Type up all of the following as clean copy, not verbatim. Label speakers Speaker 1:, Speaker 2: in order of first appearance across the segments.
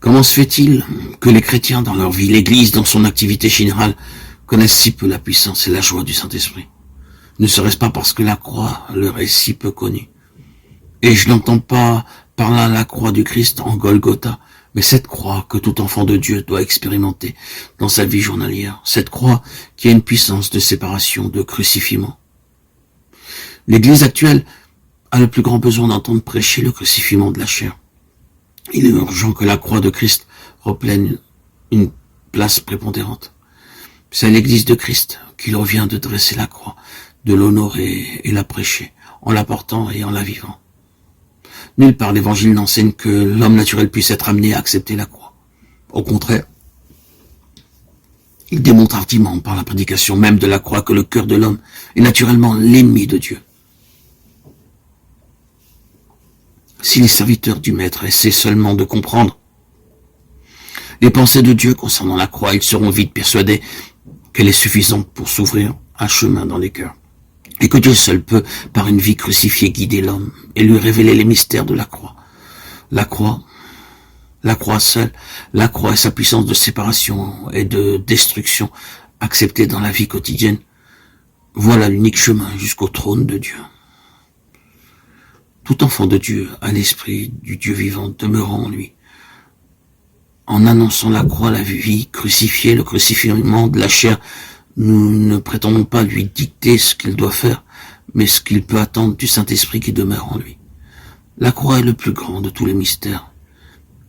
Speaker 1: Comment se fait-il que les chrétiens dans leur vie, l'Église dans son activité générale, connaissent si peu la puissance et la joie du Saint-Esprit? Ne serait-ce pas parce que la croix leur est si peu connue? Et je n'entends pas par là la croix du Christ en Golgotha, mais cette croix que tout enfant de Dieu doit expérimenter dans sa vie journalière, cette croix qui a une puissance de séparation, de crucifiement. L'Église actuelle a le plus grand besoin d'entendre prêcher le crucifiement de la chair. Il est urgent que la croix de Christ reprenne une place prépondérante. C'est à l'Église de Christ qu'il revient de dresser la croix, de l'honorer et la prêcher, en la portant et en la vivant. Nulle part l'Évangile n'enseigne que l'homme naturel puisse être amené à accepter la croix. Au contraire, il démontre hardiment par la prédication même de la croix que le cœur de l'homme est naturellement l'ennemi de Dieu. Si les serviteurs du Maître essaient seulement de comprendre les pensées de Dieu concernant la croix, ils seront vite persuadés qu'elle est suffisante pour s'ouvrir un chemin dans les cœurs. Et que Dieu seul peut, par une vie crucifiée, guider l'homme et lui révéler les mystères de la croix. La croix seule, la croix et sa puissance de séparation et de destruction acceptée dans la vie quotidienne, voilà l'unique chemin jusqu'au trône de Dieu. Tout enfant de Dieu a l'esprit du Dieu vivant demeurant en lui. En annonçant la croix, la vie crucifiée, le crucifiement de la chair, nous ne prétendons pas lui dicter ce qu'il doit faire, mais ce qu'il peut attendre du Saint-Esprit qui demeure en lui. La croix est le plus grand de tous les mystères.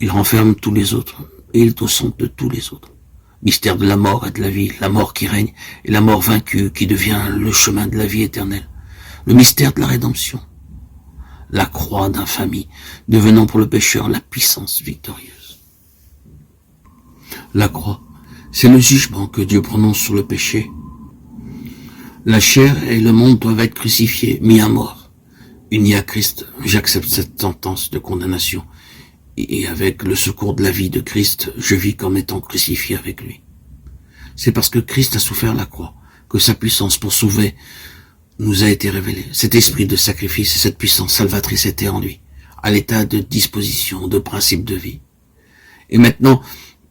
Speaker 1: Il renferme tous les autres, et il est au centre de tous les autres. Mystère de la mort et de la vie, la mort qui règne, et la mort vaincue qui devient le chemin de la vie éternelle. Le mystère de la rédemption. La croix d'infamie, devenant pour le pécheur la puissance victorieuse. La croix, c'est le jugement que Dieu prononce sur le péché. La chair et le monde doivent être crucifiés, mis à mort. Uni à Christ, j'accepte cette sentence de condamnation. Et avec le secours de la vie de Christ, je vis comme étant crucifié avec lui. C'est parce que Christ a souffert la croix, que sa puissance pour sauver nous a été révélée. Cet esprit de sacrifice et cette puissance salvatrice étaient en lui, à l'état de disposition, de principe de vie. Et maintenant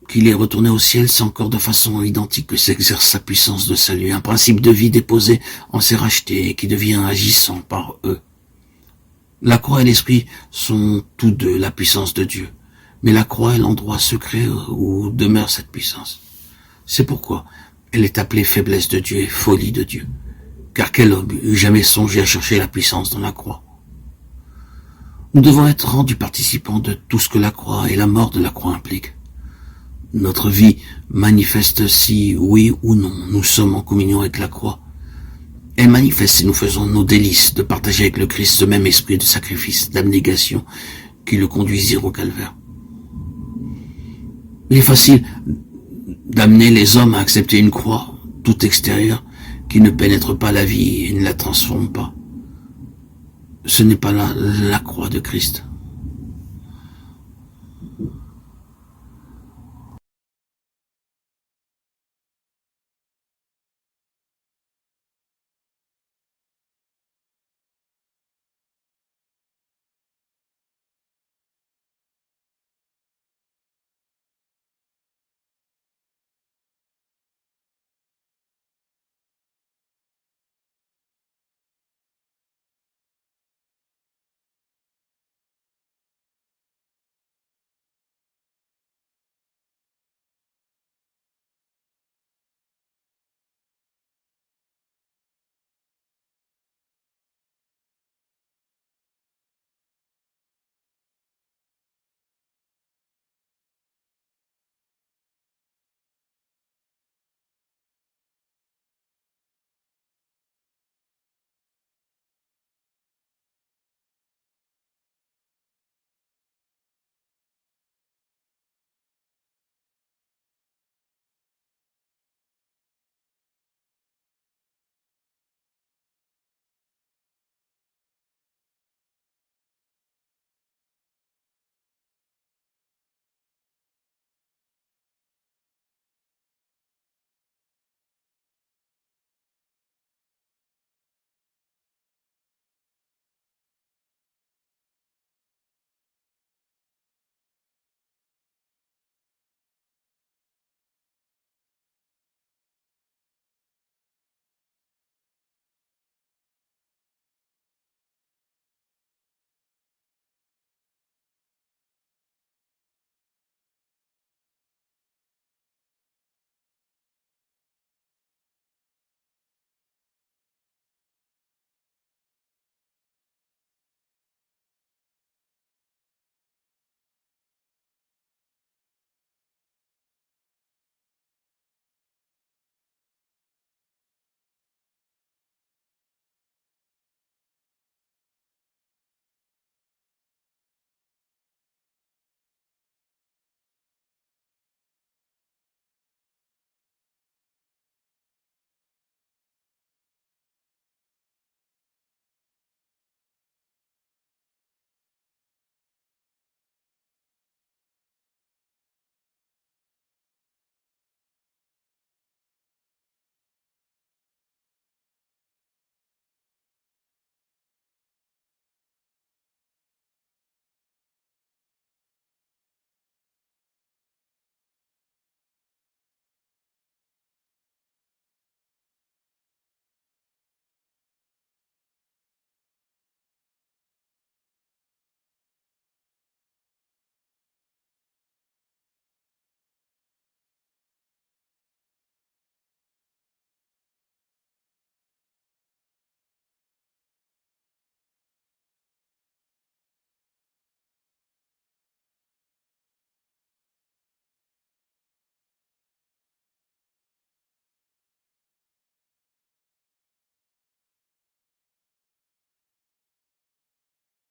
Speaker 1: qu'il est retourné au ciel, c'est encore de façon identique que s'exerce sa puissance de salut, un principe de vie déposé en ses rachetés et qui devient agissant par eux. La croix et l'esprit sont tous deux la puissance de Dieu, mais la croix est l'endroit secret où demeure cette puissance. C'est pourquoi elle est appelée faiblesse de Dieu et folie de Dieu. Car quel homme eût jamais songé à chercher la puissance dans la croix? Nous devons être rendus participants de tout ce que la croix et la mort de la croix impliquent. Notre vie manifeste si, oui ou non, nous sommes en communion avec la croix. Elle manifeste si nous faisons nos délices de partager avec le Christ ce même esprit de sacrifice, d'abnégation qui le conduisirent au calvaire. Il est facile d'amener les hommes à accepter une croix, toute extérieure, qui ne pénètre pas la vie et ne la transforme pas. Ce n'est pas là la croix de Christ.